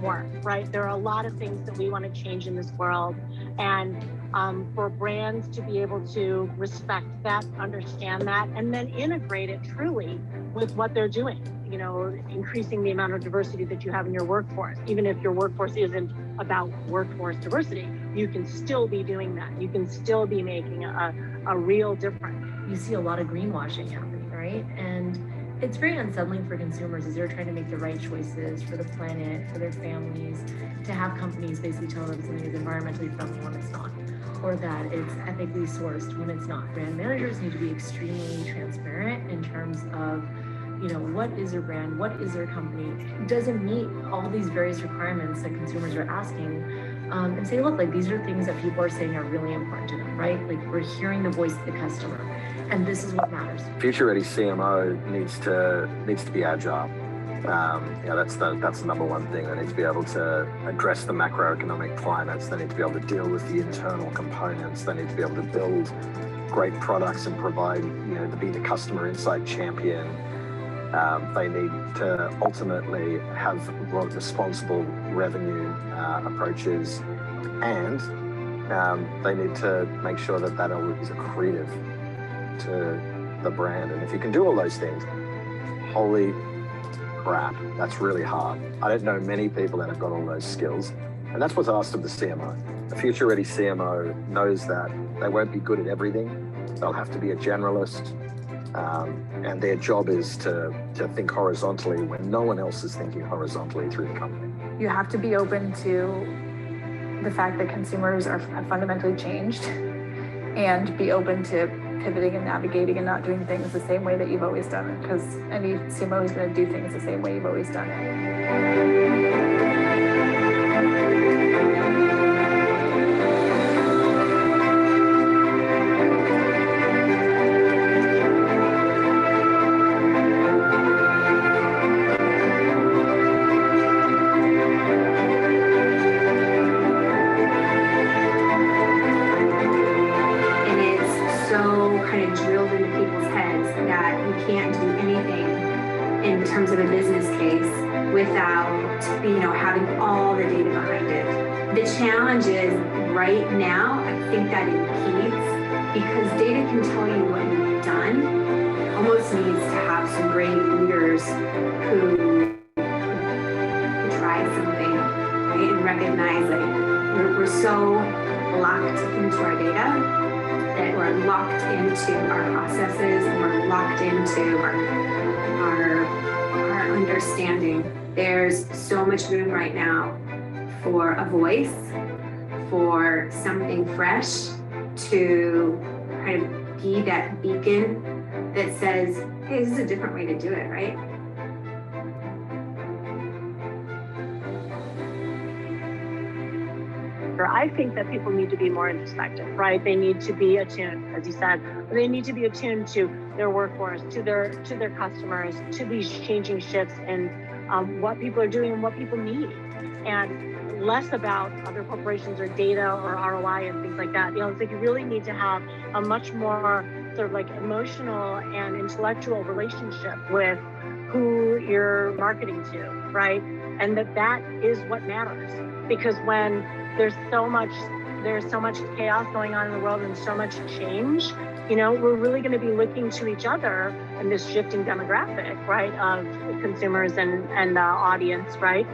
More, right? There are a lot of things that we want to change in this world, and for brands to be able to respect that, understand that, and then integrate it truly with what they're doing. You know, increasing the amount of diversity that you have in your workforce. Even if your workforce isn't about workforce diversity, you can still be doing that. You can still be making a real difference. You see a lot of greenwashing happening, right? And it's very unsettling for consumers as they're trying to make the right choices for the planet, for their families, to have companies basically tell them something is environmentally friendly when it's not, or that it's ethically sourced when it's not. Brand managers need to be extremely transparent in terms of, you know, what is their brand, what is their company, doesn't meet all these various requirements that consumers are asking, and say, look, like, these are things that people are saying are really important to them, right? Like, we're hearing the voice of the customer, and this is what matters. Future Ready CMO needs to be agile. That's the number one thing. They need to be able to address the macroeconomic climates. They need to be able to deal with the internal components. They need to be able to build great products and provide, to be the customer insight champion. They need to ultimately have responsible revenue approaches, and they need to make sure that is accretive to the brand. And if you can do all those things, holy crap, that's really hard. I don't know many people that have got all those skills, and that's what's asked of the CMO. A Future Ready CMO knows that they won't be good at everything. They'll have to be a generalist, and their job is to think horizontally when no one else is thinking horizontally through the company. You have to be open to the fact that consumers have fundamentally changed, and be open to pivoting and navigating and not doing things the same way that you've always done it, because any CMO is going to do things the same way you've always done it. Of a business case without, having all the data behind it. The challenge is right now, I think that impedes, because data can tell you what you've done. It almost needs to have some great leaders who try something, right, and recognize we're so locked into our data that we're locked into our processes, and we're locked into our understanding. There's so much room right now for a voice, for something fresh, to kind of be that beacon that says, hey, this is a different way to do it, right? I think that people need to be more introspective, right? They need to be attuned, as you said. They need to be attuned to their workforce, to their customers, to these changing shifts and what people are doing and what people need, and less about other corporations or data or ROI and things like that. It's like you really need to have a much more sort of like emotional and intellectual relationship with who you're marketing to, right? And that is what matters, because when there's so much chaos going on in the world and so much change, we're really going to be looking to each other in this shifting demographic, right, of consumers and audience, right,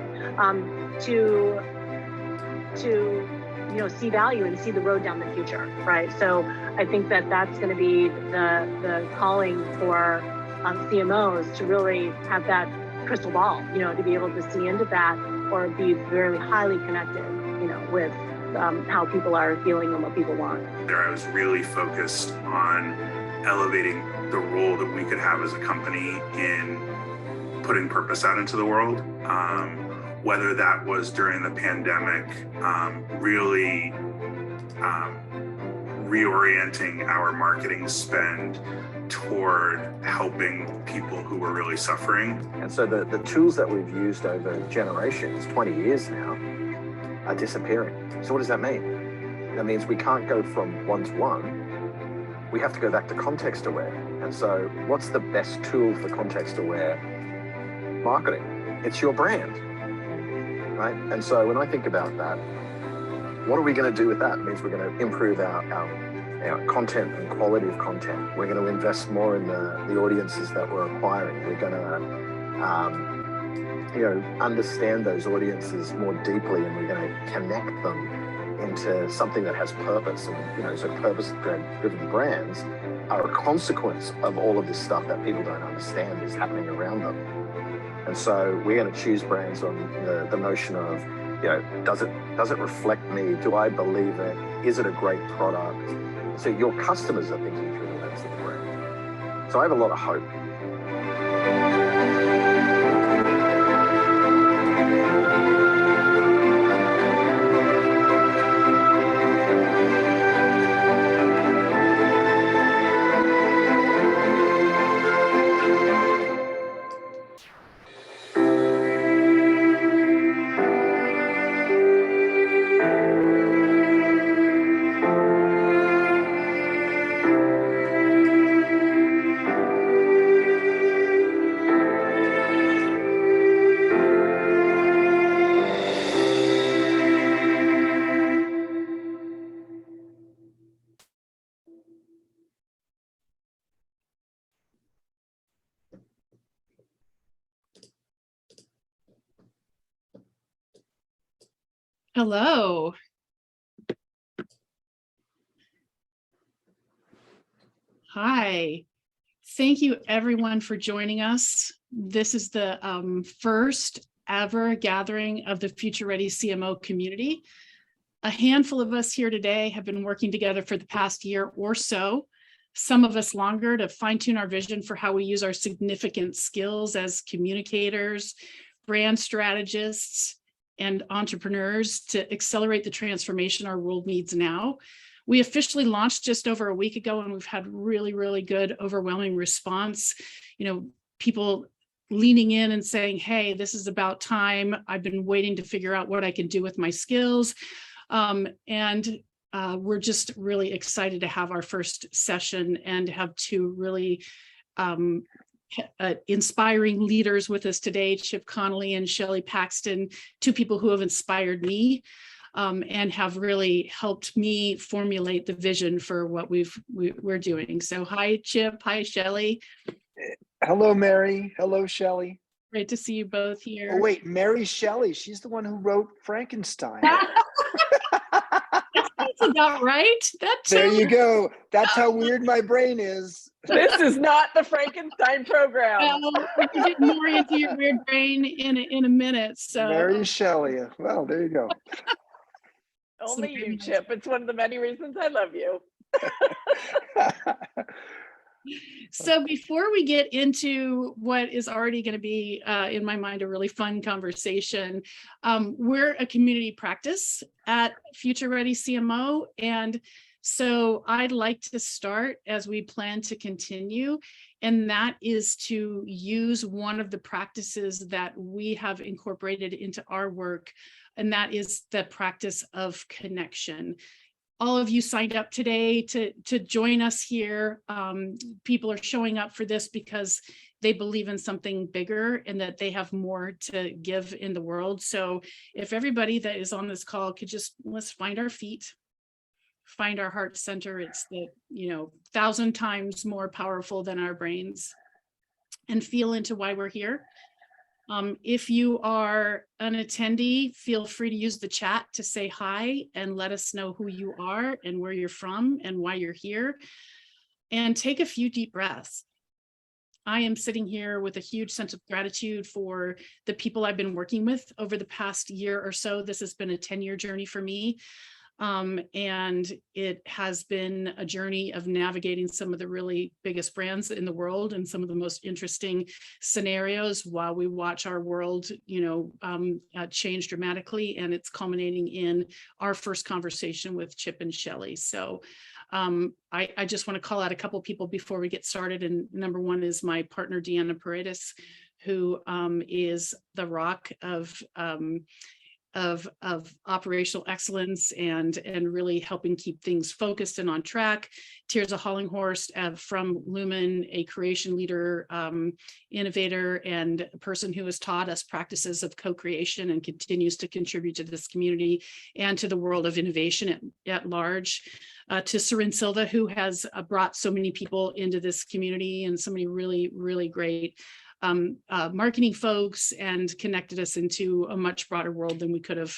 to see value and see the road down the future, right? So I think that that's going to be the calling for CMOs to really have that crystal ball, to be able to see into that, or be very highly connected, with how people are feeling and what people want. I was really focused on elevating the role that we could have as a company in putting purpose out into the world. Whether that was during the pandemic, really reorienting our marketing spend toward helping people who were really suffering. And so the tools that we've used over generations, 20 years now, are disappearing. So what does that mean? That means we can't go from one-to-one. We have to go back to context aware. And so what's the best tool for context aware marketing? It's your brand, right? And so when I think about that, what are we going to do with that? It means we're going to improve our content and quality of content. We're going to invest more in the audiences that we're acquiring. We're going to, understand those audiences more deeply, and we're going to connect them into something that has purpose. And so purpose-driven brands are a consequence of all of this stuff that people don't understand is happening around them. And so we're going to choose brands on the notion of, does it reflect me? Do I believe it? Is it a great product? So your customers are thinking through the lens of the brand. So I have a lot of hope. Hello. Hi. Thank you everyone for joining us. This is the first ever gathering of the Future Ready CMO community. A handful of us here today have been working together for the past year or so, some of us longer, to fine-tune our vision for how we use our significant skills as communicators, brand strategists, and entrepreneurs to accelerate the transformation our world needs now. We officially launched just over a week ago, and we've had really, really good, overwhelming response. People leaning in and saying, hey, this is about time. I've been waiting to figure out what I can do with my skills. We're just really excited to have our first session and have two really inspiring leaders with us today, Conley and Shelley Paxton, two people who have inspired me and have really helped me formulate the vision for what we're doing. So hi, Chip. Hi, Shelley. Hello, Mary. Hello, Shelley. Great to see you both here. Oh, wait, Mary Shelley. She's the one who wrote Frankenstein. That's about right. There you go. That's how weird my brain is. This is not the Frankenstein program. We're getting more into your weird brain in a minute. So Mary Shelley. Well, there you go. Only you, Chip. It's one of the many reasons I love you. So before we get into what is already going to be, in my mind, a really fun conversation, we're a community practice at Future Ready CMO. And so I'd like to start as we plan to continue, and that is to use one of the practices that we have incorporated into our work, and that is the practice of connection. All of you signed up today to join us here. People are showing up for this because they believe in something bigger and that they have more to give in the world. So if everybody that is on this call could let's find our feet, find our heart center. It's the 1,000 times more powerful than our brains, and feel into why we're here. If you are an attendee, feel free to use the chat to say hi and let us know who you are and where you're from and why you're here. And take a few deep breaths. I am sitting here with a huge sense of gratitude for the people I've been working with over the past year or so. This has been a 10-year journey for me. And it has been a journey of navigating some of the really biggest brands in the world and some of the most interesting scenarios while we watch our world, change dramatically. And it's culminating in our first conversation with Chip and Shelley. So I just want to call out a couple people before we get started. And number one is my partner, Deanna Paredes, who is the rock of operational excellence and really helping keep things focused and on track. Tirza Hollinghorst from Lumen, a creation leader, innovator, and a person who has taught us practices of co-creation and continues to contribute to this community and to the world of innovation at large. To Sarin Silva, who has brought so many people into this community and so many really, really great marketing folks and connected us into a much broader world than we could have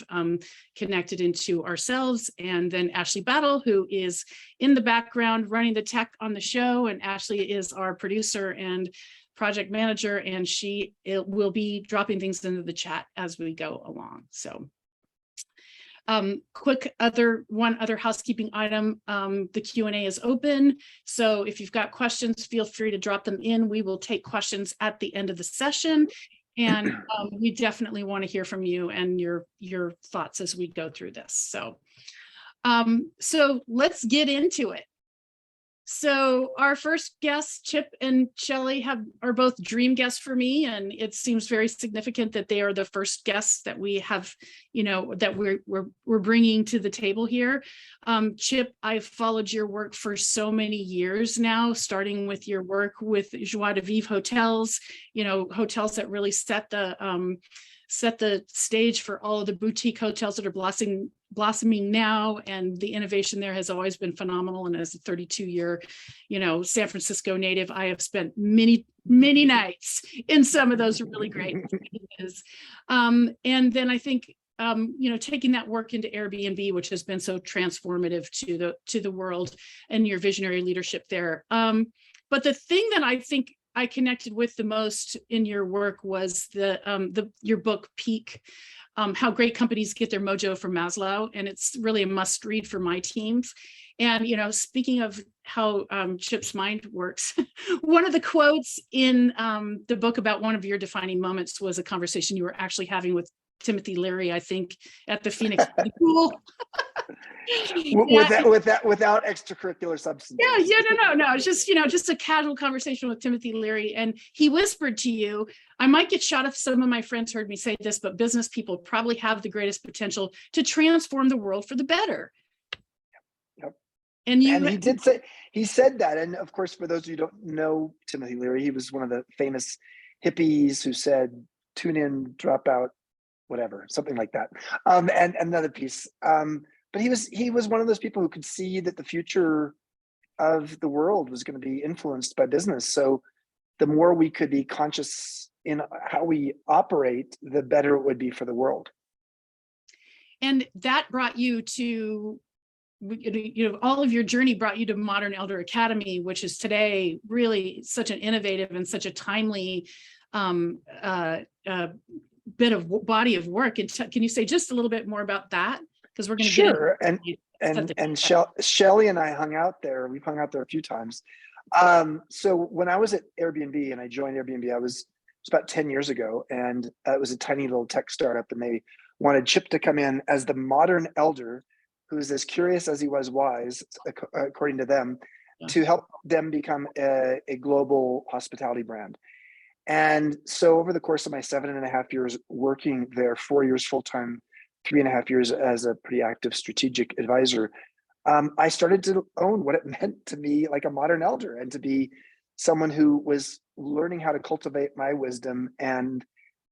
connected into ourselves. And then Ashley Battle, who is in the background running the tech on the show. And Ashley is our producer and project manager, and she will be dropping things into the chat as we go along. So quick one other housekeeping item, the Q&A is open. So if you've got questions, feel free to drop them in. We will take questions at the end of the session. And we definitely want to hear from you and your thoughts as we go through this. So let's get into it. So our first guests, Chip and Shelley, are both dream guests for me, and it seems very significant that they are the first guests that we have, that we're bringing to the table here. Chip, I've followed your work for so many years now, starting with your work with Joie de Vivre hotels, hotels that really set the stage for all of the boutique hotels that are blossoming now, and the innovation there has always been phenomenal. And as a 32-year, San Francisco native, I have spent many nights in some of those really great places. And then I think taking that work into Airbnb, which has been so transformative to the world, and your visionary leadership there. But the thing that I think I connected with the most in your work was your book Peak, How Great Companies Get Their Mojo from Maslow, and it's really a must read for my teams. And speaking of how Chip's mind works, one of the quotes in the book about one of your defining moments was a conversation you were actually having with Timothy Leary, I think, at the Phoenix pool. Without extracurricular substance. Yeah, no. It's just a casual conversation with Timothy Leary, and he whispered to you, I might get shot if some of my friends heard me say this, but business people probably have the greatest potential to transform the world for the better. Yep. And he said that. And of course, for those of you who don't know Timothy Leary, he was one of the famous hippies who said, tune in, drop out, whatever, something like that. And another piece. But he was one of those people who could see that the future of the world was going to be influenced by business. So the more we could be conscious in how we operate, the better it would be for the world. And that brought you to, all of your journey brought you to Modern Elder Academy, which is today really such an innovative and such a timely bit of body of work. And can you say just a little bit more about that? Because we're going to sure. And Shelley and I hung out there. We've hung out there a few times. So when I was at Airbnb and I joined Airbnb, it was about 10 years ago, and it was a tiny little tech startup, and they wanted Chip to come in as the modern elder, who's as curious as he was wise, according to them, to help them become a global hospitality brand. And so over the course of my 7.5 years working there, 4 years full-time, 3.5 years as a pretty active strategic advisor, I started to own what it meant to be like a modern elder and to be someone who was learning how to cultivate my wisdom and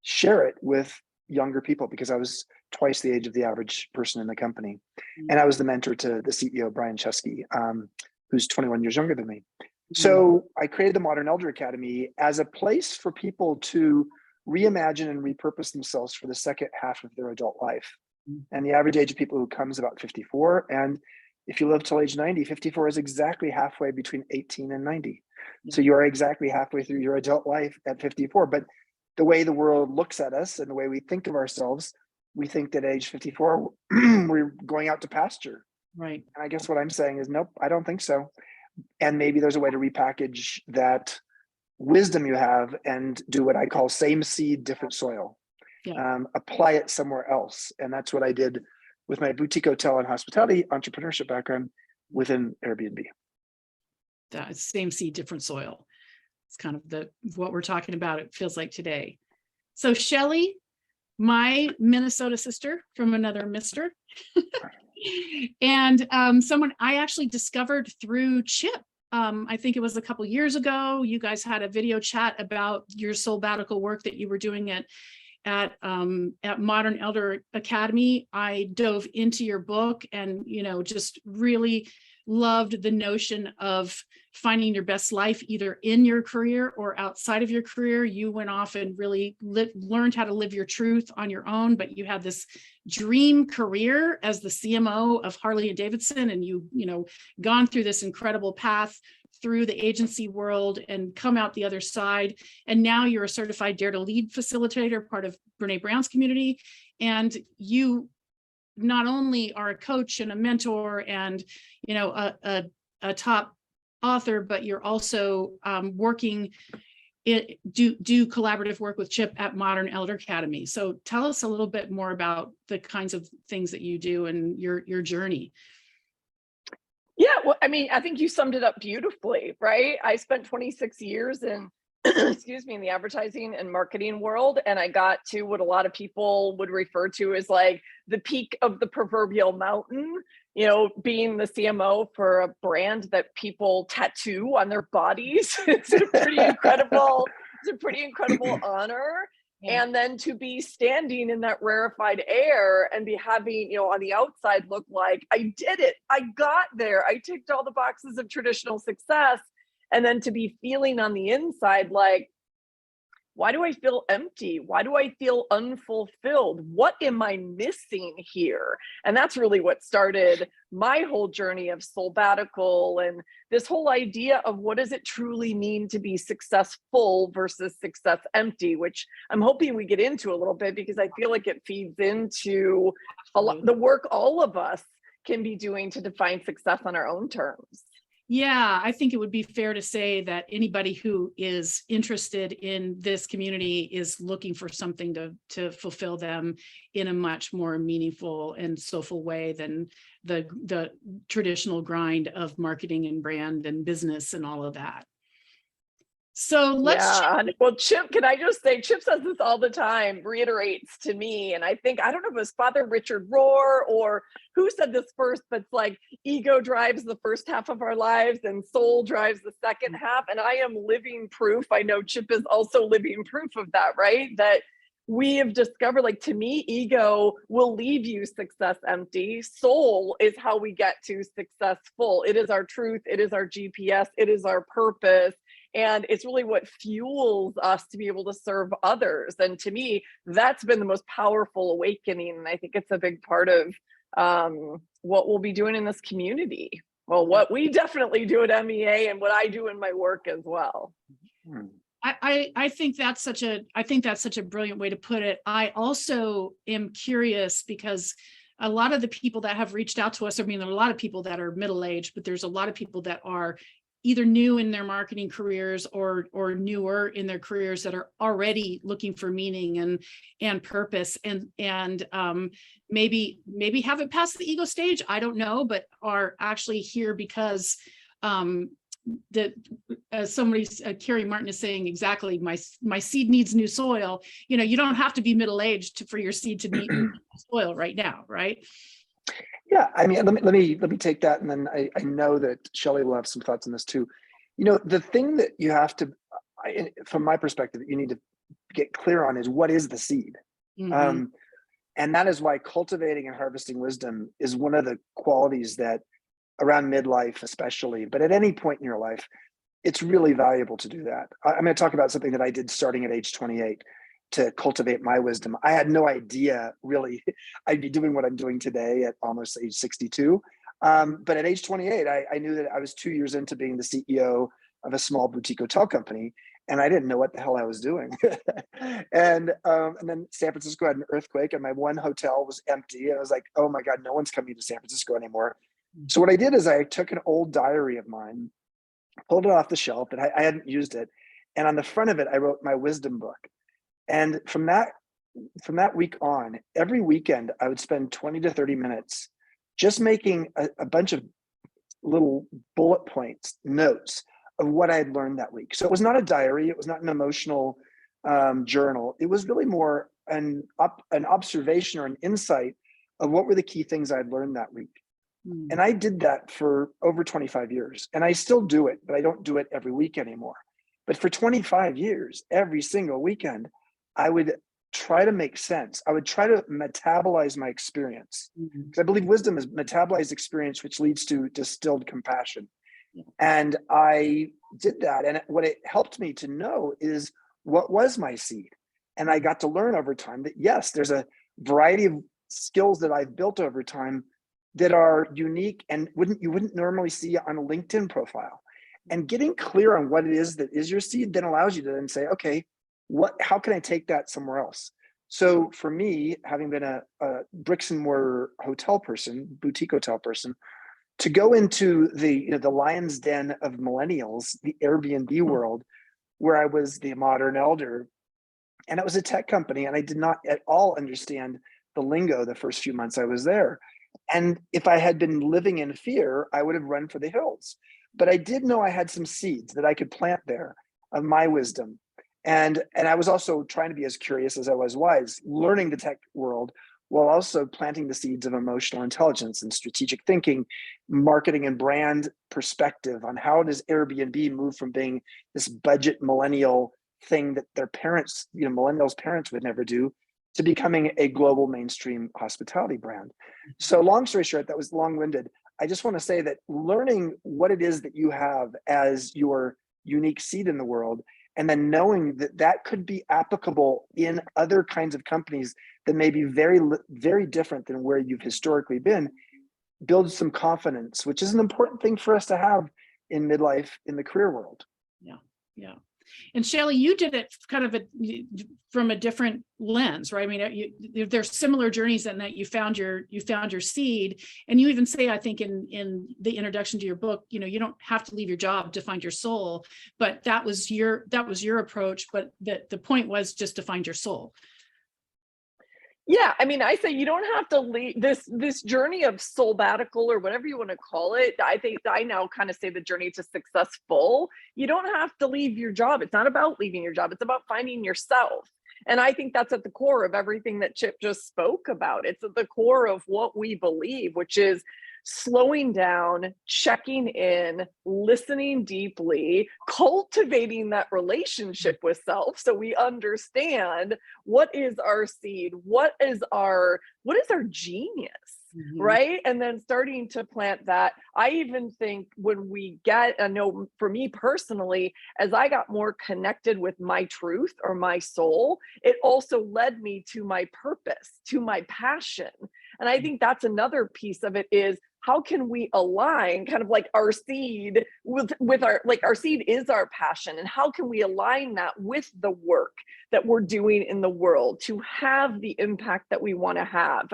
share it with younger people, because I was twice the age of the average person in the company. And I was the mentor to the CEO, Brian Chesky, who's 21 years younger than me. So I created the Modern Elder Academy as a place for people to reimagine and repurpose themselves for the second half of their adult life. And the average age of people who come is about 54. And if you live till age 90, 54 is exactly halfway between 18 and 90. So you are exactly halfway through your adult life at 54. But the way the world looks at us and the way we think of ourselves, we think that age 54, we're going out to pasture. Right. And I guess what I'm saying is, nope, I don't think so. And maybe there's a way to repackage that wisdom you have and do what I call same seed, different soil. Apply it somewhere else. And that's what I did with my boutique hotel and hospitality entrepreneurship background. within Airbnb. That same seed, different soil. It's kind of what we're talking about, it feels like today. So Shelley, my Minnesota sister from another mister, and someone I actually discovered through Chip. I think it was a couple years ago. You guys had a video chat about your soulbatical work that you were doing at Modern Elder Academy. I dove into your book and, just really loved the notion of finding your best life, either in your career or outside of your career. You went off and really learned how to live your truth on your own, but you had this dream career as the CMO of Harley-Davidson, and you gone through this incredible path through the agency world and come out the other side. And now you're a certified Dare to Lead facilitator, part of Brene Brown's community. And you not only are a coach and a mentor and, a top author, but you're also working, do collaborative work with Chip at Modern Elder Academy. So tell us a little bit more about the kinds of things that you do and your journey. Yeah, well, I think you summed it up beautifully, right? I spent 26 years in, in the advertising and marketing world. And I got to what a lot of people would refer to as like the peak of the proverbial mountain, being the CMO for a brand that people tattoo on their bodies. It's a pretty incredible honor. Yeah. And then to be standing in that rarefied air and be having, on the outside look like I did it. I got there. I ticked all the boxes of traditional success. And then to be feeling on the inside like, why do I feel empty? Why do I feel unfulfilled? What am I missing here? And that's really what started my whole journey of soulbatical and this whole idea of what does it truly mean to be successful versus success empty, which I'm hoping we get into a little bit because I feel like it feeds into the work all of us can be doing to define success on our own terms. Yeah, I think it would be fair to say that anybody who is interested in this community is looking for something to fulfill them in a much more meaningful and soulful way than the traditional grind of marketing and brand and business and all of that. So well, Chip, can I just say, Chip says this all the time, reiterates to me. And I don't know if it was Father Richard Rohr or who said this first, but it's like ego drives the first half of our lives and soul drives the second half. And I am living proof. I know Chip is also living proof of that, right? That we have discovered, like, to me, ego will leave you success empty. Soul is how we get to successful. It is our truth. It is our GPS. It is our purpose. And it's really what fuels us to be able to serve others. And to me, that's been the most powerful awakening. And I think it's a big part of what we'll be doing in this community. Well, what we definitely do at MEA and what I do in my work as well. I think that's such a brilliant way to put it. I also am curious because a lot of the people that have reached out to us, there are a lot of people that are middle-aged, but there's a lot of people that are either new in their marketing careers or newer in their careers that are already looking for meaning and purpose and maybe haven't passed the ego stage. I don't know, but are actually here because Carrie Martin is saying exactly, my seed needs new soil. You don't have to be middle-aged for your seed to need new soil right now, right? Yeah, let me take that, and then I know that Shelley will have some thoughts on this too. The thing that you have to, from my perspective, that you need to get clear on is what is the seed, and that is why cultivating and harvesting wisdom is one of the qualities that, around midlife especially, but at any point in your life, it's really valuable to do that. I'm going to talk about something that I did starting at age 28. To cultivate my wisdom. I had no idea really I'd be doing what I'm doing today at almost age 62. But at age 28, I knew that I was 2 years into being the CEO of a small boutique hotel company, and I didn't know what the hell I was doing. and then San Francisco had an earthquake, and my one hotel was empty. And I was like, oh my God, no one's coming to San Francisco anymore. So what I did is I took an old diary of mine, pulled it off the shelf, and I hadn't used it. And on the front of it, I wrote my wisdom book. And from that week on, every weekend, I would spend 20 to 30 minutes just making a bunch of little bullet points, notes of what I had learned that week. So it was not a diary. It was not an emotional journal. It was really more an observation or an insight of what were the key things I'd learned that week. And I did that for over 25 years. And I still do it, but I don't do it every week anymore. But for 25 years, every single weekend, I would try to make sense. I would try to metabolize my experience. Because I believe wisdom is metabolized experience, which leads to distilled compassion. And I did that. And what it helped me to know is what was my seed. And I got to learn over time that, yes, there's a variety of skills that I've built over time that are unique and you wouldn't normally see on a LinkedIn profile. And getting clear on what it is that is your seed then allows you to then say, okay, how can I take that somewhere else? So for me, having been a bricks and mortar hotel person, boutique hotel person, to go into the lion's den of millennials, the Airbnb world, where I was the modern elder, and it was a tech company, and I did not at all understand the lingo the first few months I was there. And if I had been living in fear, I would have run for the hills. But I did know I had some seeds that I could plant there of my wisdom. And I was also trying to be as curious as I was wise, learning the tech world while also planting the seeds of emotional intelligence and strategic thinking, marketing and brand perspective on how does Airbnb move from being this budget millennial thing that their parents, millennials' parents would never do, to becoming a global mainstream hospitality brand. So long story short, that was long-winded. I just want to say that learning what it is that you have as your unique seed in the world, and then knowing that that could be applicable in other kinds of companies that may be very, very different than where you've historically been, builds some confidence, which is an important thing for us to have in midlife in the career world. Yeah. And Shelley, you did it kind of from a different lens, right? I mean, there's similar journeys in that you found your seed, and you even say, I think in the introduction to your book, you don't have to leave your job to find your soul, but that was your approach. But the point was just to find your soul. Yeah, I mean, I say you don't have to leave this journey of soulbatical or whatever you want to call it. I think I now kind of say the journey to successful. You don't have to leave your job. It's not about leaving your job. It's about finding yourself. And I think that's at the core of everything that Chip just spoke about. It's at the core of what we believe, which is slowing down, checking in, listening deeply, cultivating that relationship with self so we understand what is our seed, what is our genius, right? And then starting to plant that. I even think when I know for me personally, as I got more connected with my truth or my soul, it also led me to my purpose, to my passion. And I think that's another piece of it is, how can we align kind of like our seed with our seed is our passion, and how can we align that with the work that we're doing in the world to have the impact that we want to have?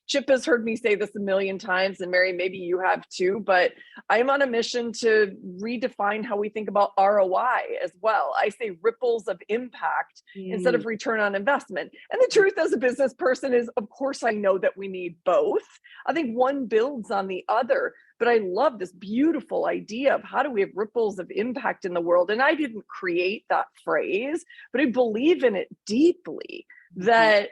Chip has heard me say this a million times, and Mary, maybe you have too, but I'm on a mission to redefine how we think about ROI as well. I say ripples of impact instead of return on investment. And the truth as a business person is, of course, I know that we need both. I think one builds on the other, but I love this beautiful idea of how do we have ripples of impact in the world? And I didn't create that phrase, but I believe in it deeply that,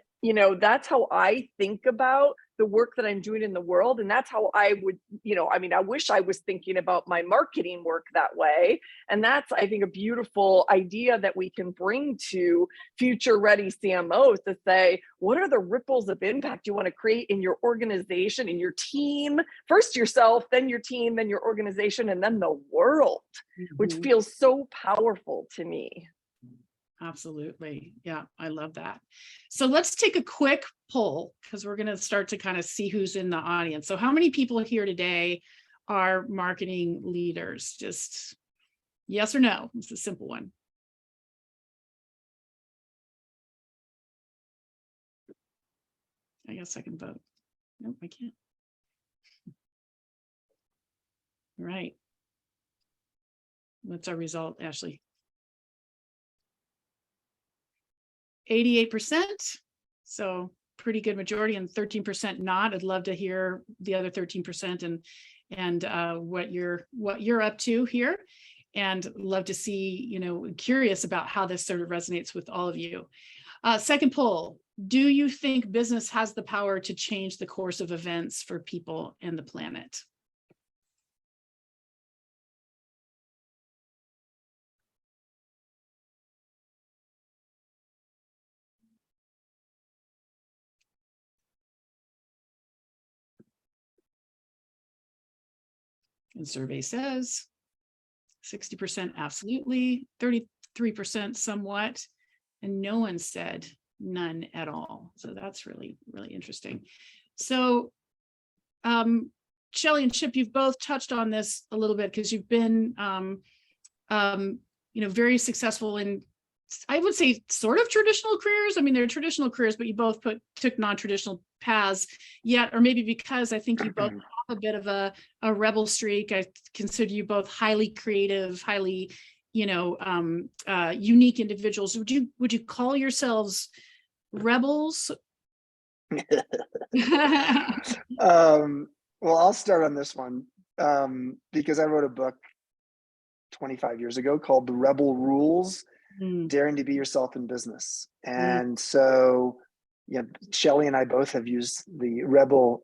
that's how I think about the work that I'm doing in the world. And that's how I would, I wish I was thinking about my marketing work that way. And that's, I think, a beautiful idea that we can bring to Future Ready CMOs to say, what are the ripples of impact you want to create in your organization, in your team? First yourself, then your team, then your organization, and then the world, which feels so powerful to me. Absolutely. Yeah, I love that. So let's take a quick poll because we're going to start to kind of see who's in the audience. So how many people here today are marketing leaders? Just yes or no. It's a simple one. I guess I can vote. No, I can't. All right. What's our result, Ashley? 88%, so pretty good majority, and 13% not. I'd love to hear the other 13% and what you're up to here, and love to see, curious about how this sort of resonates with all of you. Second poll: do you think business has the power to change the course of events for people and the planet? And survey says 60% absolutely, 33% somewhat, and no one said none at all. So that's really, really interesting. So Shelley and Chip, you've both touched on this a little bit because you've been very successful in, I would say, sort of traditional careers. I mean, they're traditional careers, but you both took non-traditional paths yet, or maybe because I think you both have a bit of a rebel streak. I consider you both highly creative, highly, unique individuals. Would you call yourselves rebels? Well, I'll start on this one because I wrote a book 25 years ago called The Rebel Rules, Daring to Be Yourself in Business. And so, Shelley and I both have used the rebel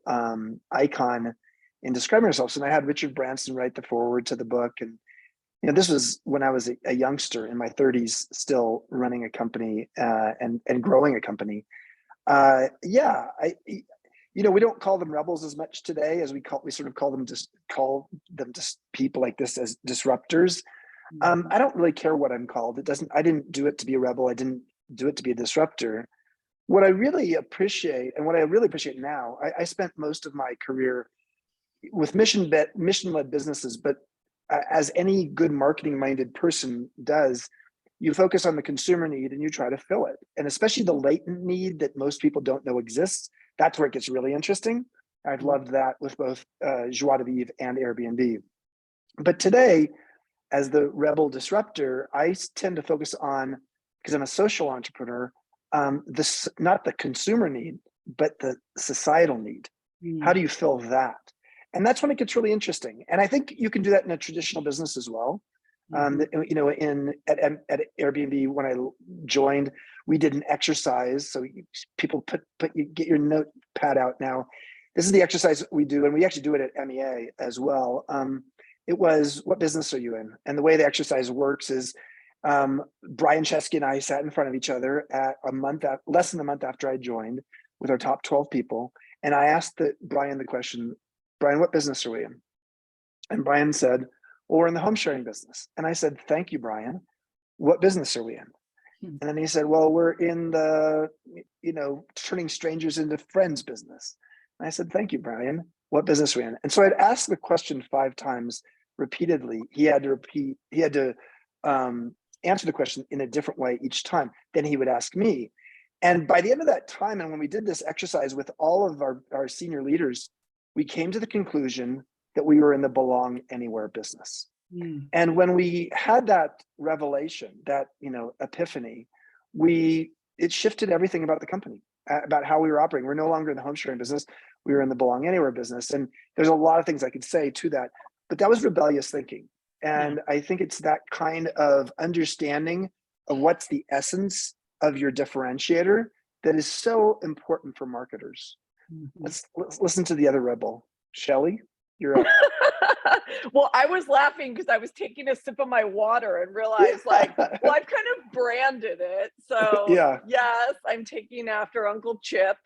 icon in describing ourselves. And I had Richard Branson write the foreword to the book. And, this was when I was a youngster in my 30s, still running a company and growing a company. We don't call them rebels as much today as we sort of call them just people like this as disruptors. I don't really care what I'm called. I didn't do it to be a rebel. I didn't do it to be a disruptor. What I really appreciate now, I spent most of my career with mission-led businesses, but as any good marketing-minded person does, you focus on the consumer need and you try to fill it. And especially the latent need that most people don't know exists, that's where it gets really interesting. I've loved that with both Joie de Vivre and Airbnb. But today, as the rebel disruptor, I tend to focus on, because I'm a social entrepreneur, not the consumer need, but the societal need. How do you fill that? And that's when it gets really interesting. And I think you can do that in a traditional business as well. At Airbnb, when I joined, we did an exercise. So people you get your notepad out now. This is the exercise we do, and we actually do it at MEA as well. It was, what business are you in? And the way the exercise works is Brian Chesky and I sat in front of each other at less than a month after I joined with our top 12 people. And I asked Brian the question, Brian, what business are we in? And Brian said, well, we're in the home sharing business. And I said, thank you, Brian. What business are we in? And then he said, well, we're in the, turning strangers into friends business. And I said, thank you, Brian. What business are we in? And so I'd ask the question 5 times repeatedly. He had to answer the question in a different way each time. Then he would ask me. And by the end of that time, and when we did this exercise with all of our senior leaders, we came to the conclusion that we were in the belong anywhere business. And when we had that revelation, that epiphany, it shifted everything about the company, about how we were operating. We're no longer in the home sharing business. We were in the belong anywhere business. And there's a lot of things I could say to that, but that was rebellious thinking. And I think it's that kind of understanding of what's the essence of your differentiator that is so important for marketers. Let's listen to the other rebel. Shelley, you're up. Well, I was laughing because I was taking a sip of my water and realized I've kind of branded it. So yes, I'm taking after Uncle Chip.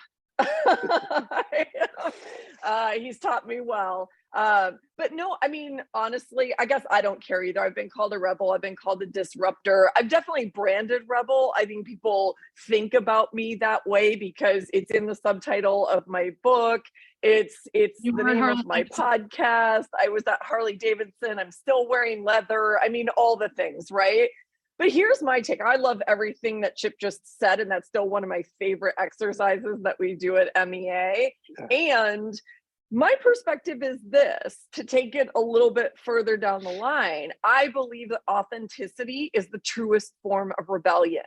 He's taught me well. But no, I mean, honestly, I guess I don't care either. I've been called a rebel. I've been called a disruptor. I've definitely branded rebel. I think people think about me that way because it's in the subtitle of my book. It's the name of my podcast. I was at Harley-Davidson. I'm still wearing leather. I mean, all the things, right? But here's my take. I love everything that Chip just said, and that's still one of my favorite exercises that we do at MEA. And my perspective is this, to take it a little bit further down the line. I believe that authenticity is the truest form of rebellion.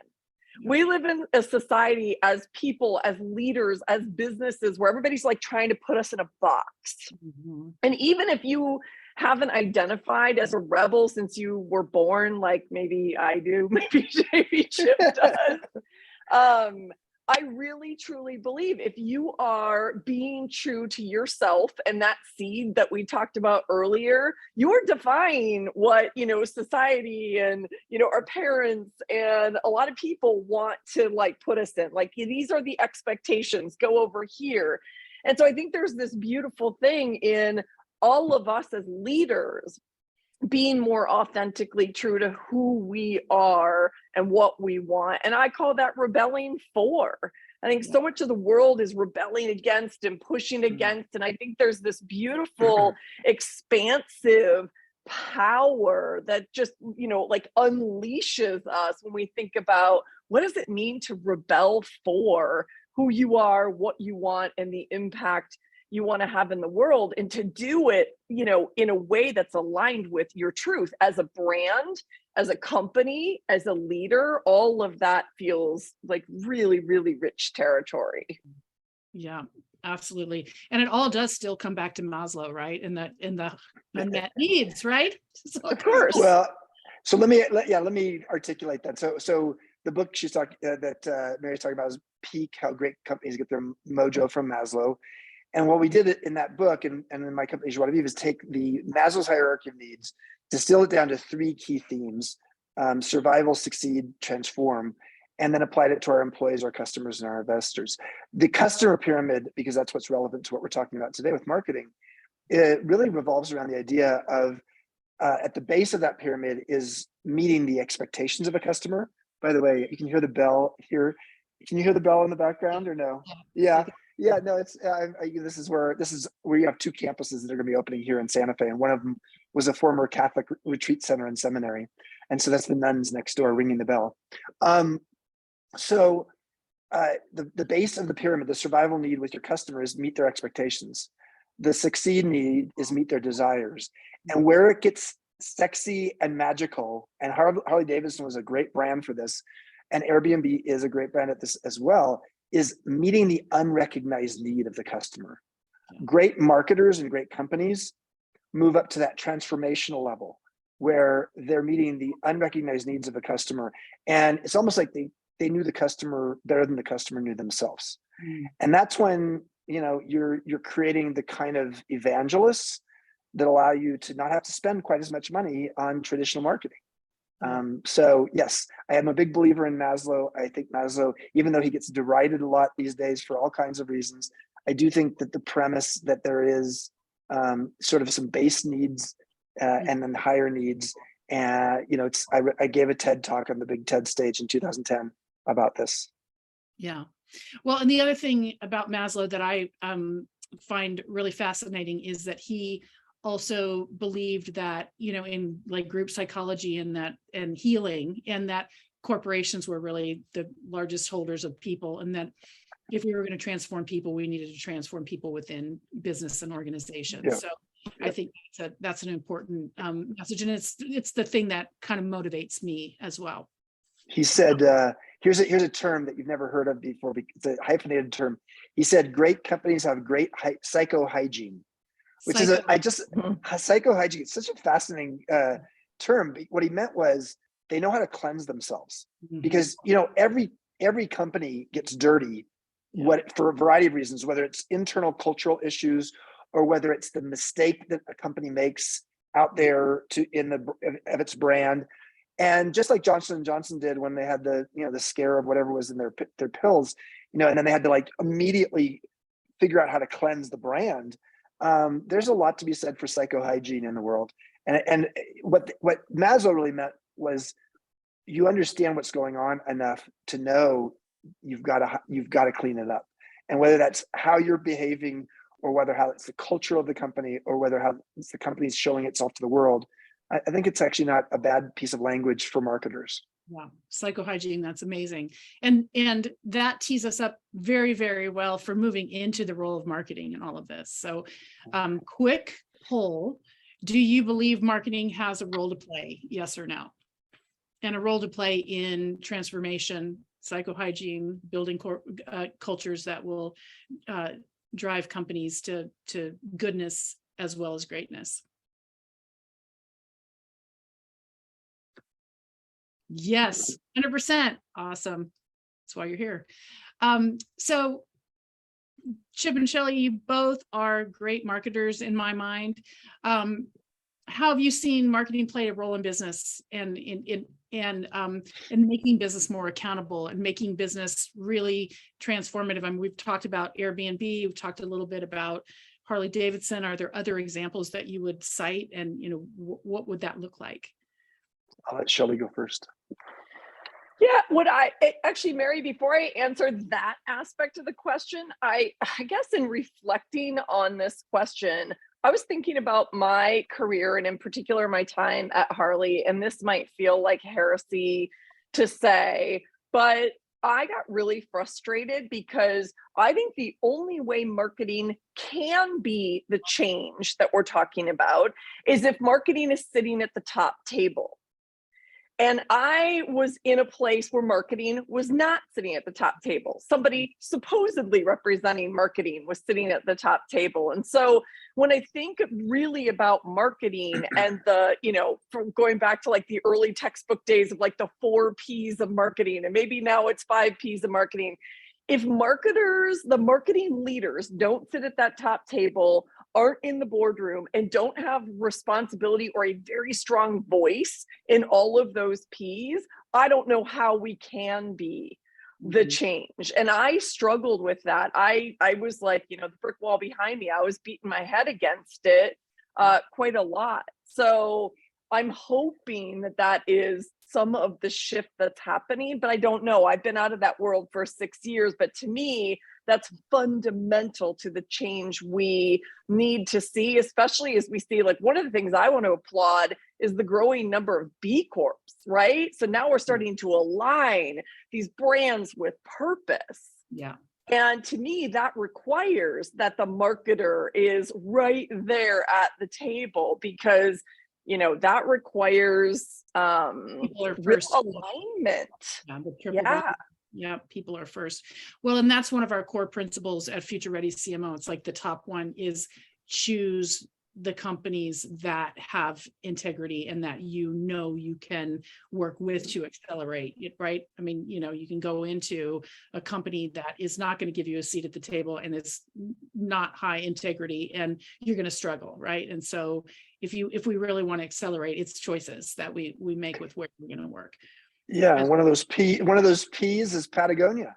We live in a society as people, as leaders, as businesses, where everybody's like trying to put us in a box. Mm-hmm. And even if you haven't identified as a rebel since you were born, like maybe I do, maybe Chip does, I really truly believe if you are being true to yourself and that seed that we talked about earlier, you are defying what, society and, our parents and a lot of people want to like put us in. Like, these are the expectations, go over here. And so I think there's this beautiful thing in all of us as leaders being more authentically true to who we are and what we want. And I call that rebelling for. I think so much of the world is rebelling against and pushing against. And I think there's this beautiful, expansive power that just, like unleashes us when we think about what does it mean to rebel for who you are, what you want, and the impact you want to have in the world, and to do it, in a way that's aligned with your truth as a brand, as a company, as a leader. All of that feels like really, really rich territory. Yeah, absolutely. And it all does still come back to Maslow, right? In the unmet needs, right? So, of course. Well, so let me articulate that. So the book she's talking that Mary's talking about is Peak: How Great Companies Get Their Mojo from Maslow. And what we did in that book, and in my company, Joie is take the Maslow's hierarchy of needs, distill it down to 3 key themes: survival, succeed, transform, and then applied it to our employees, our customers, and our investors. The customer pyramid, because that's what's relevant to what we're talking about today with marketing, it really revolves around the idea of at the base of that pyramid is meeting the expectations of a customer. By the way, you can hear the bell here. Can you hear the bell in the background or no? Yeah. Yeah, no, it's this is where you have 2 campuses that are going to be opening here in Santa Fe, and one of them was a former Catholic retreat center and seminary, and so that's the nuns next door ringing the bell. So the base of the pyramid, the survival need with your customers, meet their expectations. The succeed need is meet their desires, and where it gets sexy and magical, and Harley-Davidson was a great brand for this, and Airbnb is a great brand at this as well, is meeting the unrecognized need of the customer. Great marketers and great companies move up to that transformational level where they're meeting the unrecognized needs of a customer. And it's almost like they knew the customer better than the customer knew themselves. And that's when, you're creating the kind of evangelists that allow you to not have to spend quite as much money on traditional marketing. So yes, I am a big believer in Maslow. I think Maslow, even though he gets derided a lot these days for all kinds of reasons, I do think that the premise that there is sort of some base needs and then higher needs. And, I gave a TED talk on the big TED stage in 2010 about this. Yeah. Well, and the other thing about Maslow that I find really fascinating is that he also believed that, in like group psychology and healing, and that corporations were really the largest holders of people, and that if we were going to transform people, we needed to transform people within business and organizations. Yeah. So I think that's an important message, and it's the thing that kind of motivates me as well. He said, here's a term that you've never heard of before. It's a hyphenated term. He said, great companies have great psychohygiene. Which is psychohygiene. It's such a fascinating term. What he meant was they know how to cleanse themselves, because every company gets dirty, for a variety of reasons, whether it's internal cultural issues or whether it's the mistake that a company makes out there of its brand. And just like Johnson & Johnson did when they had the scare of whatever was in their pills, and then they had to like immediately figure out how to cleanse the brand. There's a lot to be said for psychohygiene in the world. And what Maslow really meant was you understand what's going on enough to know you've got to clean it up. And whether that's how you're behaving, or whether how it's the culture of the company, or whether how it's the company's showing itself to the world, I think it's actually not a bad piece of language for marketers. Yeah, psychohygiene, that's amazing. And that tees us up very, very well for moving into the role of marketing and all of this. So quick poll, do you believe marketing has a role to play? Yes or no? And a role to play in transformation psychohygiene, building cultures that will drive companies to goodness as well as greatness. Yes, 100%. Awesome. That's why you're here. So Chip and Shelley, you both are great marketers in my mind. How have you seen marketing play a role in business and in making business more accountable and making business really transformative? I mean, we've talked about Airbnb, we've talked a little bit about Harley-Davidson. Are there other examples that you would cite, and what would that look like? I'll let Shelley go first. Yeah, actually, Mary, before I answer that aspect of the question, I guess in reflecting on this question, I was thinking about my career and in particular my time at Harley, and this might feel like heresy to say, but I got really frustrated because I think the only way marketing can be the change that we're talking about is if marketing is sitting at the top table. And I was in a place where marketing was not sitting at the top table. Somebody supposedly representing marketing was sitting at the top table. And so when I think really about marketing and from going back to like the early textbook days of like the 4 Ps of marketing, and maybe now it's 5 Ps of marketing. If the marketing leaders don't sit at that top table, aren't in the boardroom, and don't have responsibility or a very strong voice in all of those Ps, I don't know how we can be the change. And I struggled with that. I was like, the brick wall behind me, I was beating my head against it quite a lot. So I'm hoping that is some of the shift that's happening, but I don't know. I've been out of that world for 6 years, but to me, that's fundamental to the change we need to see, especially as we see, like, one of the things I want to applaud is the growing number of B Corps, right? So now we're starting to align these brands with purpose. Yeah. And to me, that requires that the marketer is right there at the table, because that requires real alignment. Yeah, people are first. Well, and that's one of our core principles at Future Ready CMO. It's like the top one is choose the companies that have integrity and that you can work with to accelerate it, right? I mean, you can go into a company that is not going to give you a seat at the table and it's not high integrity, and you're going to struggle, right? And so if we really want to accelerate, it's choices that we make with where we're going to work. Yeah, and one of those P's is Patagonia.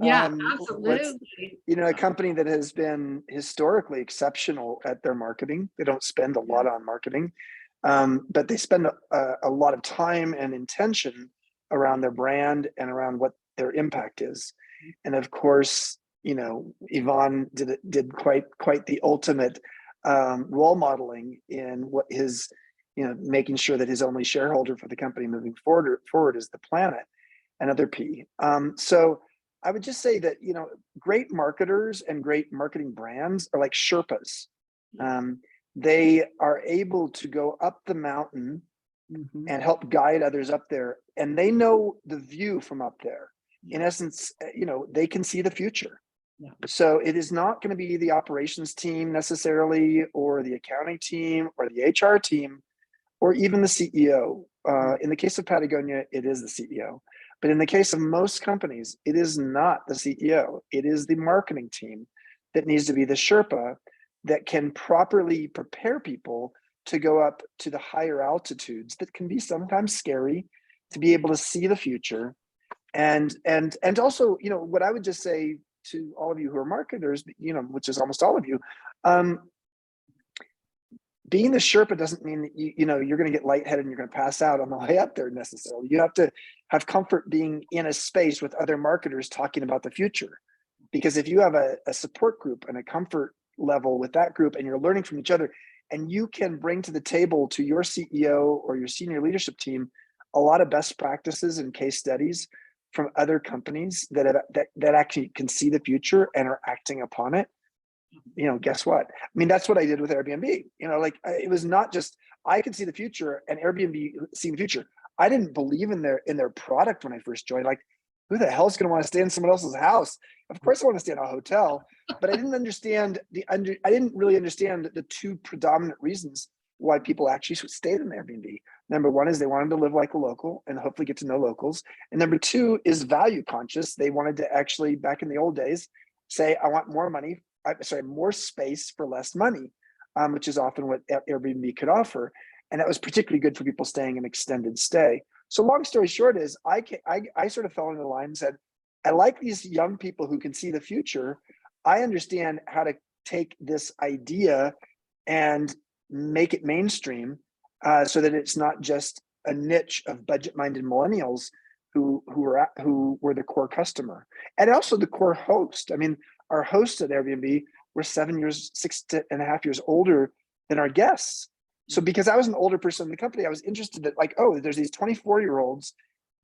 Yeah, absolutely. A company that has been historically exceptional at their marketing. They don't spend a lot on marketing, but they spend a lot of time and intention around their brand and around what their impact is. And of course, Yvonne did quite the ultimate role modeling in what his, making sure that his only shareholder for the company moving forward is the planet. Another P. So I would just say that, great marketers and great marketing brands are like Sherpas. They are able to go up the mountain and help guide others up there. And they know the view from up there. In essence, they can see the future. Yeah. So it is not going to be the operations team necessarily, or the accounting team, or the HR team, or even the CEO. In the case of Patagonia, it is the CEO. But in the case of most companies, it is not the CEO. It is the marketing team that needs to be the Sherpa that can properly prepare people to go up to the higher altitudes that can be sometimes scary, to be able to see the future. And also, what I would just say to all of you who are marketers, which is almost all of you, being the Sherpa doesn't mean that you're going to get lightheaded and you're going to pass out on the way up there necessarily. You have to have comfort being in a space with other marketers talking about the future. Because if you have a support group and a comfort level with that group, and you're learning from each other, and you can bring to the table to your CEO or your senior leadership team a lot of best practices and case studies from other companies that actually can see the future and are acting upon it. Guess what? I mean, that's what I did with Airbnb. It was not just I could see the future and Airbnb seeing the future. I didn't believe in their product when I first joined. Like, who the hell is going to want to stay in someone else's house? Of course I want to stay in a hotel, but I didn't understand I didn't really understand the two predominant reasons why people actually stayed in Airbnb. Number one is they wanted to live like a local and hopefully get to know locals. And number two is value conscious. They wanted to actually, back in the old days, say, I want more space for less money, which is often what Airbnb could offer. And that was particularly good for people staying an extended stay. So long story short is I sort of fell into the line and said, I like these young people who can see the future. I understand how to take this idea and make it mainstream, so that it's not just a niche of budget-minded millennials who were the core customer, and also the core host. I mean, our hosts at Airbnb were 6.5 years older than our guests. So because I was an older person in the company, I was interested that there's these 24-year-olds,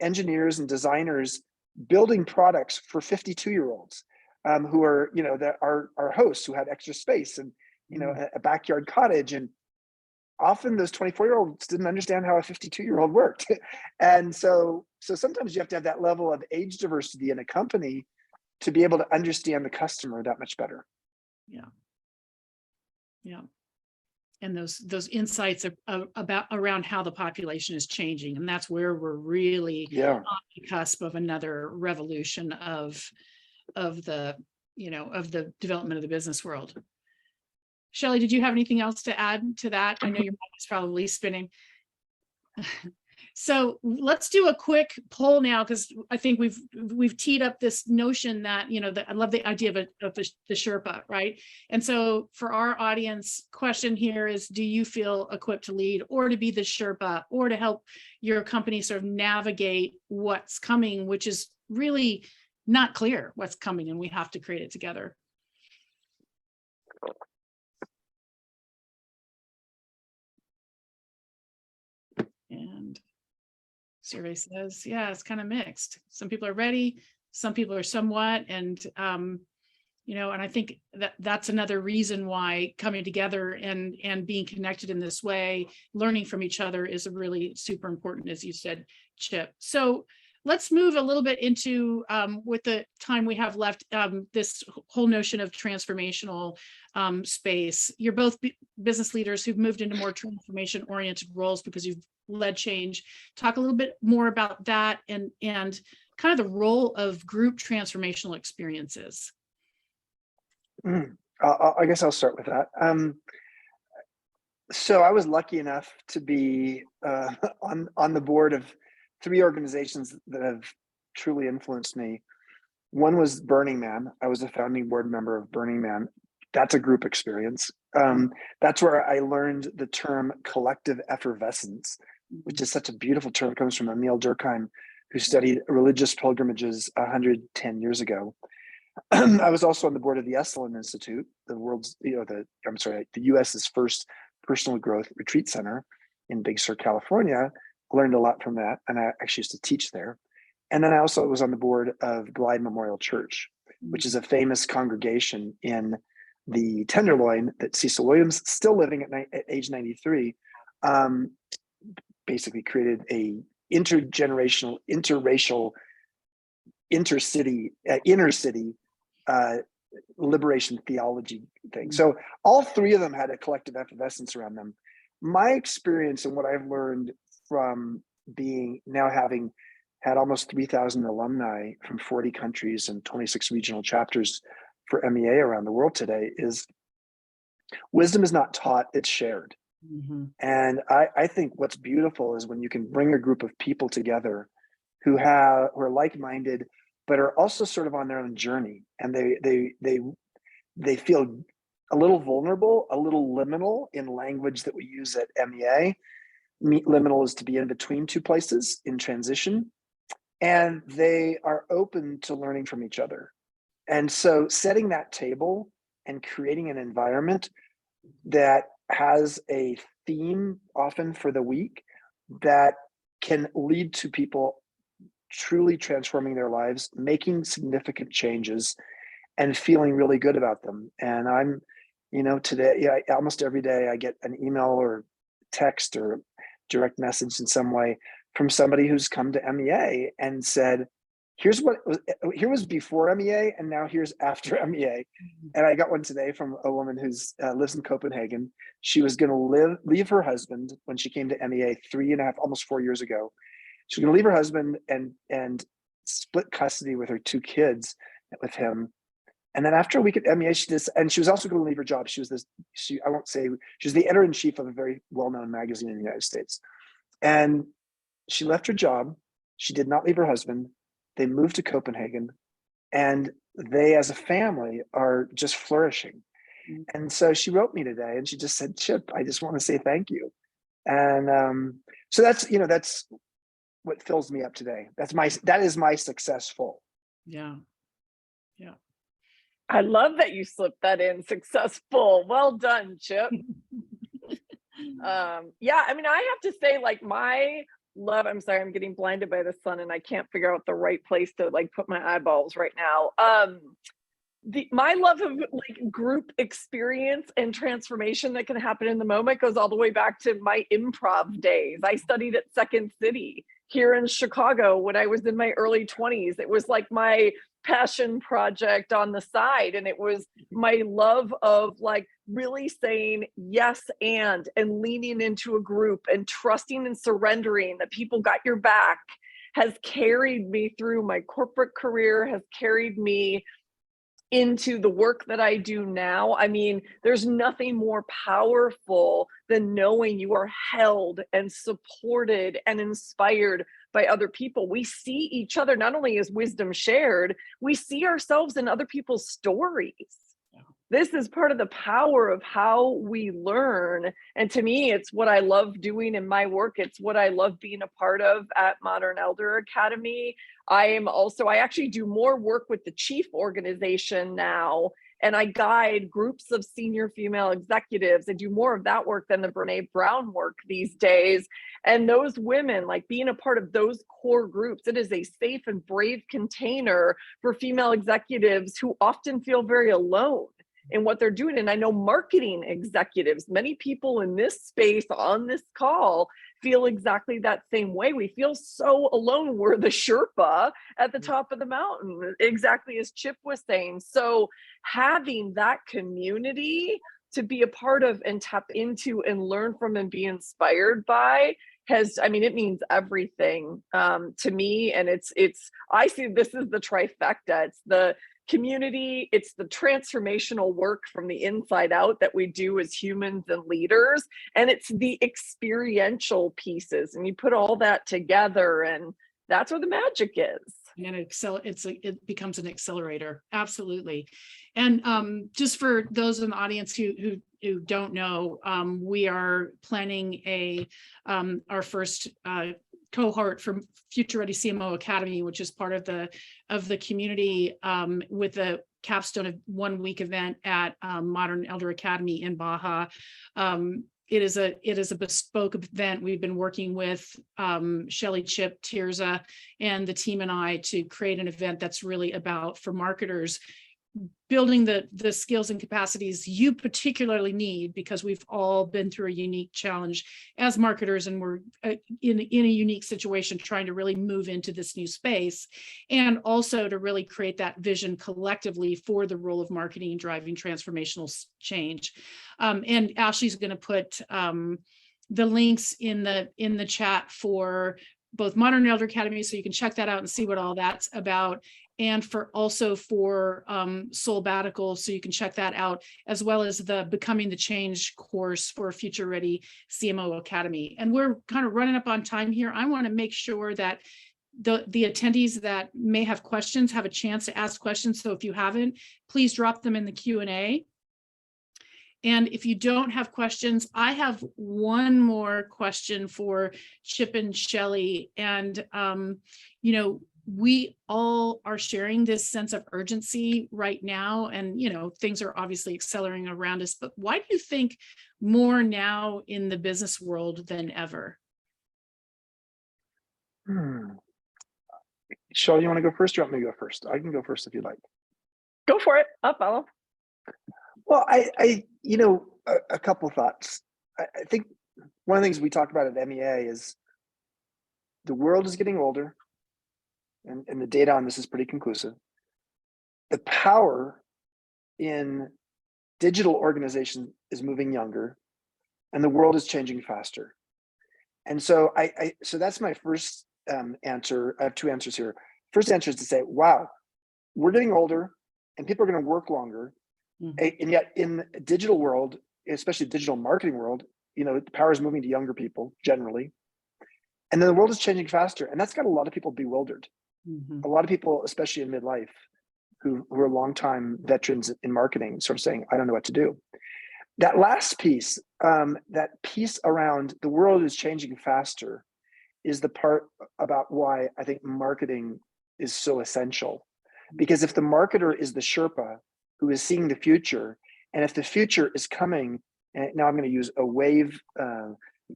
engineers and designers building products for 52-year-olds who are, our hosts who had extra space and, a backyard cottage. And often those 24-year-olds didn't understand how a 52-year-old worked. And so sometimes you have to have that level of age diversity in a company to be able to understand the customer that much better. Yeah. And those insights around how the population is changing. And that's where we're really on the cusp of another revolution of the development of the business world. Shelley, did you have anything else to add to that? I know your mind is probably spinning. So let's do a quick poll now, because I think we've teed up this notion that, I love the idea of the Sherpa, right? And so for our audience, question here is, do you feel equipped to lead or to be the Sherpa or to help your company sort of navigate what's coming, which is really not clear what's coming, and we have to create it together. And survey says, yeah, it's kind of mixed. Some people are ready, some people are somewhat, and and I think that's another reason why coming together and being connected in this way, learning from each other, is really super important, as you said, Chip. So let's move a little bit into, with the time we have left, this whole notion of transformational space. You're both business leaders who've moved into more transformation-oriented roles because you've led change. Talk a little bit more about that and kind of the role of group transformational experiences. I guess I'll start with that. So I was lucky enough to be on the board of 3 organizations that have truly influenced me. One was Burning Man. I was a founding board member of Burning Man. That's a group experience. That's where I learned the term collective effervescence, which is such a beautiful term. It comes from Emil Durkheim, who studied religious pilgrimages 110 years ago. I was also on the board of the Esalen Institute, the US's first personal growth retreat center in Big Sur, California. Learned a lot from that, and I actually used to teach there. And then I also was on the board of Glide Memorial Church, which is a famous congregation in the Tenderloin that Cecil Williams, still living at age 93, basically created a intergenerational, interracial, inner city liberation theology thing. So all 3 of them had a collective effervescence around them. My experience and what I've learned from having had almost 3,000 alumni from 40 countries and 26 regional chapters for MEA around the world today is wisdom is not taught, it's shared. Mm-hmm. And I think what's beautiful is when you can bring a group of people together who are like-minded, but are also sort of on their own journey, and they feel a little vulnerable, a little liminal in language that we use at MEA. Liminal is to be in between 2 places in transition, and they are open to learning from each other. And so setting that table and creating an environment that has a theme often for the week that can lead to people truly transforming their lives, making significant changes, and feeling really good about them. And I'm, today, almost every day I get an email or text or direct message in some way from somebody who's come to MEA and said, here was before MEA, and now here's after MEA. And I got one today from a woman who's lives in Copenhagen. She was going to leave her husband when she came to MEA 3.5, almost 4 years ago. She was going to leave her husband and split custody with her 2 kids with him. And then after a week at MEA, she was also going to leave her job. She was she was the editor-in-chief of a very well-known magazine in the United States. And she left her job. She did not leave her husband. They moved to Copenhagen, and they, as a family, are just flourishing. And so she wrote me today, and she just said, "Chip, I just want to say thank you." And so that's what fills me up today. That is my successful. Yeah. I love that you slipped that in, successful. Well done, Chip. Yeah, I mean, I have to say, like, my love, I'm sorry, I'm getting blinded by the sun and I can't figure out the right place to like put my eyeballs right now. My love of like group experience and transformation that can happen in the moment goes all the way back to my improv days. I studied at Second City here in Chicago when I was in my early 20s. It was like my passion project on the side, and it was my love of like really saying yes and leaning into a group and trusting and surrendering that people got your back has carried me through my corporate career, has carried me into the work that I do now. I mean, there's nothing more powerful than knowing you are held and supported and inspired by other people. We see each other not only as wisdom shared, we see ourselves in other people's stories. This is part of the power of how we learn. And to me, it's what I love doing in my work. It's what I love being a part of at Modern Elder Academy. I actually do more work with the chief organization now, and I guide groups of senior female executives. I do more of that work than the Brene Brown work these days. And those women, like being a part of those core groups, it is a safe and brave container for female executives who often feel very alone in what they're doing. And I know marketing executives, many people in this space on this call feel exactly that same way. We feel so alone. We're the Sherpa at the top of the mountain, exactly as Chip was saying. So having that community to be a part of and tap into and learn from and be inspired by it means everything to me. And I see this is the trifecta. It's the community, it's the transformational work from the inside out that we do as humans and leaders, and it's the experiential pieces, and you put all that together, and that's where the magic is. And it becomes an accelerator. Absolutely. And just for those in the audience who don't know, we are planning our first cohort from Future Ready CMO Academy, which is part of the community, with a capstone of 1 week event at Modern Elder Academy in Baja. It is a bespoke event. We've been working with Shelley, Chip, Tirza, and the team and I to create an event that's really about, for marketers, building the skills and capacities you particularly need, because we've all been through a unique challenge as marketers, and we're in a unique situation trying to really move into this new space, and also to really create that vision collectively for the role of marketing and driving transformational change. And Ashley's going to put the links in the chat for both Modern Elder Academy, so you can check that out and see what all that's about, and for Soulbatical, so you can check that out, as well as the Becoming the Change course for Future Ready CMO Academy. And we're kind of running up on time here. I want to make sure that the attendees that may have questions have a chance to ask questions. So if you haven't, please drop them in the Q&A. And if you don't have questions, I have one more question for Chip and Shelley. And, we all are sharing this sense of urgency right now, and things are obviously accelerating around us, but why do you think more now in the business world than ever? Shelley, you want to go first, or you want me to go first? I can go first if you like. Go for it. I'll follow. Well, I a couple thoughts. I think one of the things we talked about at MEA is the world is getting older. and the data on this is pretty conclusive, the power in digital organization is moving younger, and the world is changing faster. And so so that's my first answer. I have two answers here. First answer is to say, wow, we're getting older and people are going to work longer. Mm-hmm. And yet in the digital world, especially digital marketing world, the power is moving to younger people generally. And then the world is changing faster. And that's got a lot of people bewildered. Mm-hmm. A lot of people, especially in midlife, who are longtime veterans in marketing, sort of saying, I don't know what to do. That last piece, that piece around the world is changing faster, is the part about why I think marketing is so essential. Because if the marketer is the Sherpa who is seeing the future, and if the future is coming, and now I'm going to use a wave,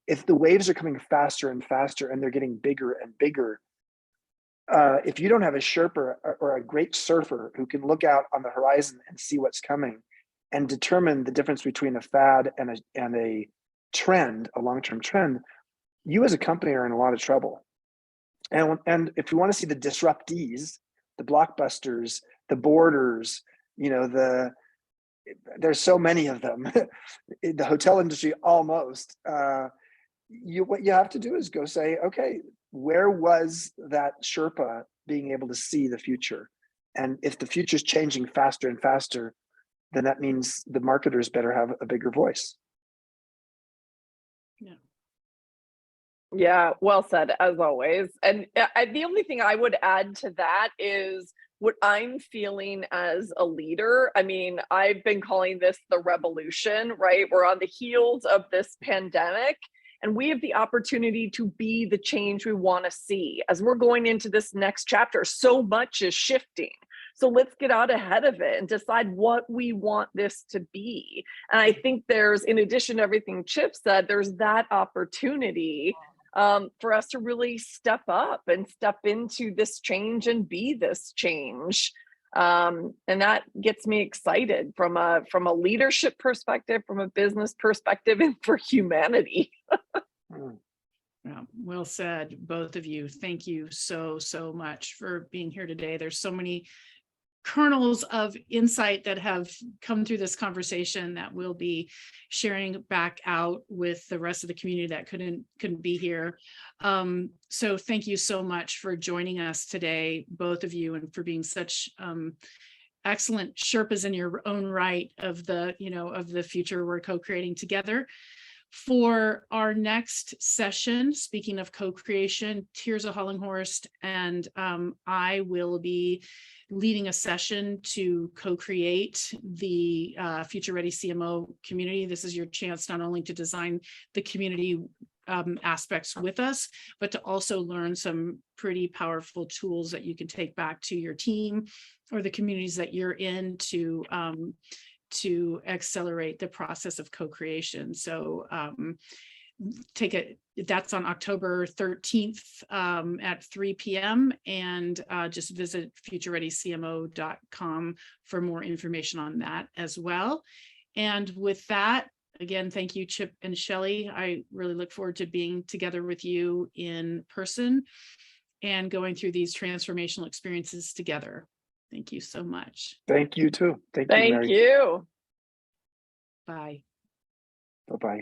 if the waves are coming faster and faster and they're getting bigger and bigger, if you don't have a Sherpa or a great surfer who can look out on the horizon and see what's coming and determine the difference between a fad and a trend, a long-term trend, you as a company are in a lot of trouble. And if you want to see the disruptees, the blockbusters, the Borders, there's so many of them, the hotel industry almost, what you have to do is go say, okay, where was that Sherpa being able to see the future? And if the future is changing faster and faster, then that means the marketers better have a bigger voice. Yeah, well said, as always. And the only thing I would add to that is what I'm feeling as a leader. I mean, I've been calling this the revolution, right? We're on the heels of this pandemic, and we have the opportunity to be the change we want to see. As we're going into this next chapter, so much is shifting. So let's get out ahead of it and decide what we want this to be. And I think there's, in addition to everything Chip said, there's that opportunity for us to really step up and step into this change and be this change. And that gets me excited from a leadership perspective, from a business perspective, and for humanity. Yeah, well said, both of you. Thank you so much for being here today. There's so many kernels of insight that have come through this conversation that we'll be sharing back out with the rest of the community that couldn't be here. So thank you so much for joining us today, both of you, and for being such excellent Sherpas in your own right of the future we're co-creating together. For our next session, speaking of co-creation, Tirza Hollinghorst and I will be leading a session to co-create the Future Ready CMO community. This is your chance not only to design the community aspects with us, but to also learn some pretty powerful tools that you can take back to your team or the communities that you're in to accelerate the process of co-creation. So that's on October 13th at 3 p.m. and just visit futurereadycmo.com for more information on that as well. And with that, again, thank you, Chip and Shelley. I really look forward to being together with you in person and going through these transformational experiences together. Thank you so much. Thank you too. Thank you, Mary. You. Bye. Bye-bye.